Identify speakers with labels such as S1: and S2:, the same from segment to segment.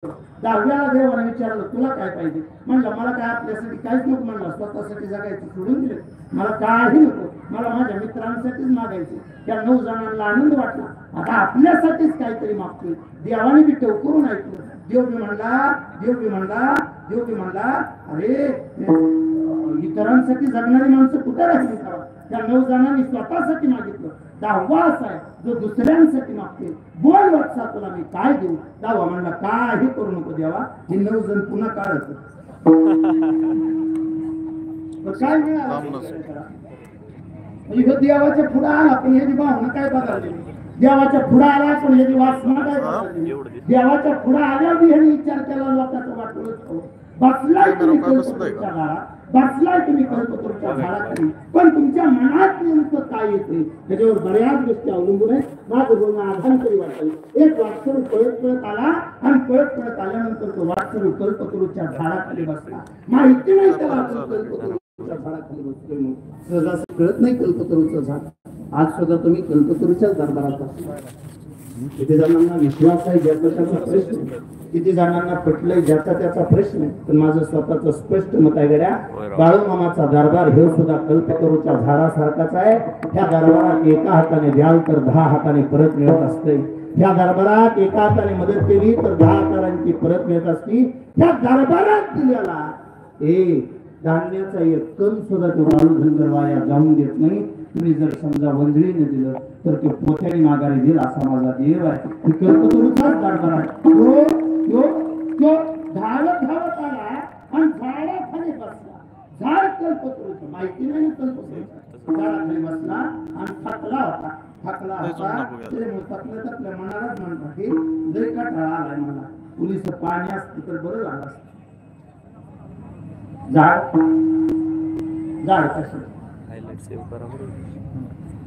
S1: दहाव्याला देवाने विचारलं तुला काय पाहिजे. म्हणलं मला काय आपल्यासाठी काहीच नको. म्हणलं स्वतःसाठी जगायचं सोडून दिले. मला काही नको. मला माझ्या मित्रांसाठीच मागायचं. त्या 9 जणांना आनंद वाटला. आता आपल्यासाठीच काहीतरी मागतोय. देवाने बी टवकरून ऐकलं. देव बी म्हणला अरे इतरांसाठी जगणारी माणसं कुठे राहिली. त्या 9 जणांनी स्वतःसाठी मागितलं. 10वा असा आहे जो दुसऱ्यांसाठी मागते. बोल वत्सा तुला मी काय देऊ. 10वा म्हणला काही करू नको देवा. हे 9 जण पुन्हा काढत काय मिळालं. देवाच्या पुढे आला पण याची भावना काय बदलली. देवाच्या पुढे आला पण याची वासना काय बदलली. देवाच्या पुढे आल्यावर ह्याने विचार केला लोकांचं वाटलं. बसलाय तुम्ही कल्पतरूच्या घरात, बसलाय तुम्ही कल्पतरूच्या झाडाखाली, पण तुमच्या मनात नेमकं काय येते त्याच्यावर बऱ्याच गोष्टी अवलंबून आहेत. माझं बोलणं आधांतरी वाटेल. एक वाटसरू पळत आला आणि पळत आल्यानंतर तो वाटसरू कल्पतरूच्या झाडाखाली बसला. माहिती नाही त्याला आपण कल्पतरूच्या झाडाखाली बसलोय. सहजासहजी कळत नाही कल्पतरूचं झाड. आज सुद्धा तुम्ही कल्पतरूच्याच दरबारात बसला. किती जणांना विश्वास आहे ज्याचा त्याचा प्रश्न, किती जणांना पटलंय ज्याचा त्याचा प्रश्न. पण माझं स्वतःच स्पष्ट मत आहे गड्या, बाळूमामाचा दरबार हे सुद्धा कल्पतरूच्या झाडासारखाच आहे. ह्या दरबारात एका हाताने द्याल तर 10 हाताने परत मिळत असते. ह्या दरबारात एका हाताने मदत केली तर 10 हातांची परत मिळत असती. ह्या दरबारात दिलेला धान्याचा एक कण सुद्धा तो बाळू धनगर वाया जाऊन देत नाही. तुम्ही जर समजा वंजळीने दिलं तर ते पोत्याने माघारी दिल असा माझा देव आहे. कल्पतरूचाच दरबार आहे. तो धावत आला आणि झाडाखाली बसला. झाड कल्पतरूचं माहिती नाही. कल्पतरूचं झाडाखाली बसला आणि थकला होता. आपल्या मनालाच म्हणतात की लय कंटाळा आलाय मला. पोलिस पाणी असतं तर बरं झालं असतं. झाड कसं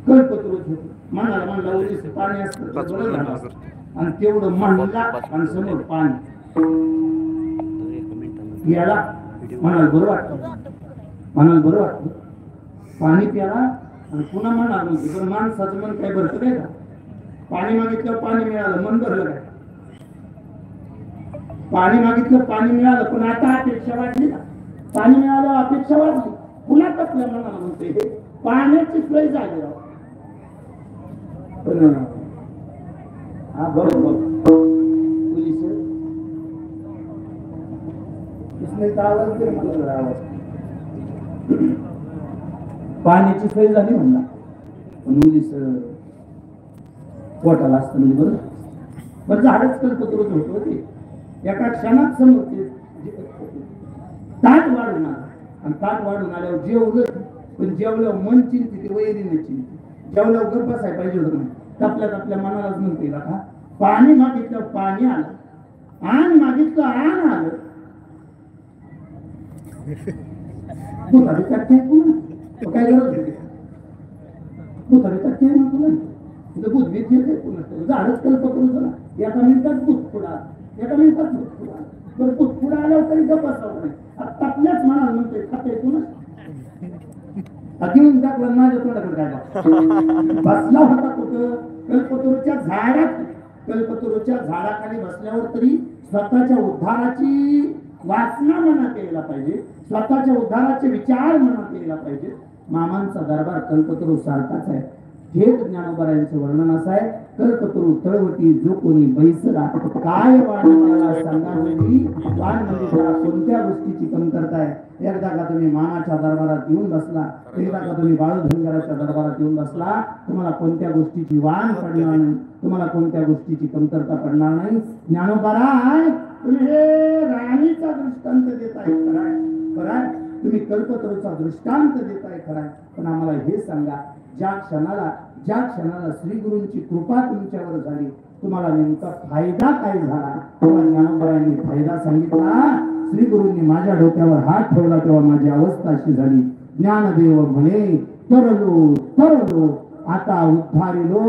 S1: कल्पतरूच होत. मनाला म्हणला ओलीस पाणी असतं तर बरं झालं असतं. आणि तेवढं म्हणला आणि समोर पाणी प्याला. म्हणाल बरं वाटतं. पाणी प्याला आणि पुन्हा म्हणाल पण माणसाचं मन काय भरतं काय का. पाणी मागितलं पाणी मिळालं मन भरलं काय. पाणी मागितलं पाणी मिळालं पण आता अपेक्षा वाढली ना. पाणी मिळालं अपेक्षा वाढली. पुन्हा कसल्या मनाला म्हणते पाण्याची सोय झाली. हा बरोबर पोलीस पाण्याची सोय झाली म्हणला. पोलीस पोटाला असतं म्हणजे बरं झाडच कल्पतरूच होतो. ते एका क्षणात समोर ताट वाढून आला आणि ताट वाढून आल्यावर जेवलं. पण जेवल्यावर मन चिंतित वैरीने चिंतित. जेवल्यावर गप्प बसायला पाहिजे होतं नाही. आपल्या मनालाच म्हणते का पाणी मागितलं पाणी आलं, आण मागितलं आण आलं. काय गरज होती बुद्धीत घेते पुन्हा झाडच कल्पतरूच ना. एका मिनिटात बुधपुडा बरं बुधपुडा आल्यावर तरी गप्प बसावं नाही. आता आपल्याच मनाला म्हणतोय खाते पुन्हा घेऊन टाकलं माझ्या तोंडाकडे काय बसला होता कुठं कल्पतरूच्या झाडात. कल्पतरूच्या झाडाखाली बसल्यावर तरी स्वतःच्या उद्धाराची वासना मनात यायला पाहिजे. स्वतःच्या उद्धाराचे विचार मनात यायला पाहिजे. मामांचा दरबार कल्पतरू सारखाच आहे. थेट ज्ञानोबरायांचं वर्णन असं आहे. कल्पतरू तळवटी जो कोणी बैसला काय वाढला सांगावी वाण म्हणजे त्याला कोणत्या गोष्टीची कमतरता आहे. एकदा का तुम्ही मामाच्या दरबारात येऊन बसला, एकदा का तुम्ही बाळू धनगराच्या दरबारात येऊन बसला, तुम्हाला कोणत्या गोष्टीची वाण पडणार नाही. तुम्हाला कोणत्या गोष्टीची कमतरता पडणार नाही. ज्ञानोबराय तुम्ही हे राणीचा दृष्टांत देताय खराय. तुम्ही कल्पतरूचा दृष्टांत देताय खराय. पण आम्हाला हे सांगा ज्या क्षणाला श्री गुरूंची कृपा तुमच्यावर झाली तुम्हाला नेमका फायदा काय झाला. तेव्हा ज्ञानोबरायांनी फायदा सांगितला. श्री गुरूंनी माझ्या डोक्यावर हात ठेवला तेव्हा माझी अवस्था अशी झाली. ज्ञानदेव म्हणे तरलो आता उद्धारिलो.